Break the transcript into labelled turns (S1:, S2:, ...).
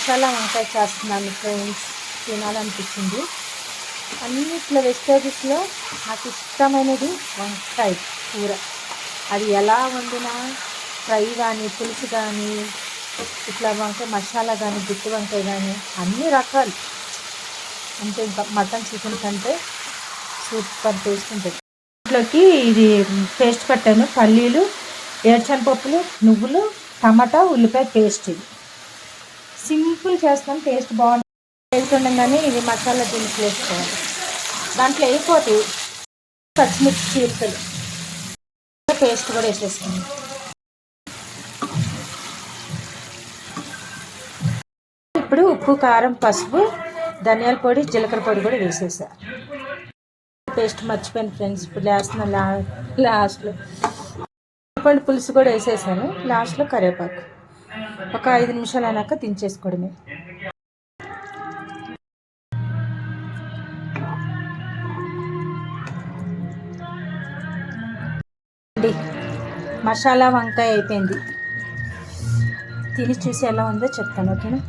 S1: మసాలా వంకాయ చేస్తున్నాను ఫ్రెండ్స్. తినాలనిపించింది. అన్నిట్లో వెజిటేబుల్స్లో నాకు ఇష్టమైనది వంకాయ కూర. అది ఎలా వండినా, ఫ్రై కానీ, పులుసు కానీ, ఇట్లా వంకాయ మసాలా కానీ, గుత్తి వంకాయ కానీ, అన్ని రకాలు. అంటే ఇంకా మటన్ చికెన్ కంటే సూపర్ టేస్ట్ ఉంటుంది. ఇంట్లోకి ఇది పేస్ట్ పట్టాను. పల్లీలు, ఏరుశనగపప్పులు, నువ్వులు, టమాటా, ఉల్లిపాయ పేస్ట్. ఇది సింపుల్ చేస్తాం, టేస్ట్ బాగుంటుంది. వేస్తుండగానే ఇది మసాలా దినుసులు వేసుకోవాలి. దాంట్లో అయిపోతాయి పచ్చిమిర్చి చీలికలు, పేస్ట్ కూడా వేసేస్తాను. ఇప్పుడు ఉప్పు, కారం, పసుపు, ధనియాల పొడి, జీలకర్ర పొడి కూడా వేసేసా. పేస్ట్ మర్చిపోయాను ఫ్రెండ్స్, ఇప్పుడు వేస్తున్నా లాస్ట్లో. పండు పులుసు కూడా వేసేసాను. లాస్ట్లో కరివేపాకు. ఒక 5 నిమిషాలు అయినాక దించేసుకోవడమే. మసాలా వంకాయ అయిపోయింది. తిని చూసి ఎలా ఉందో చెప్తాను, ఓకేనా?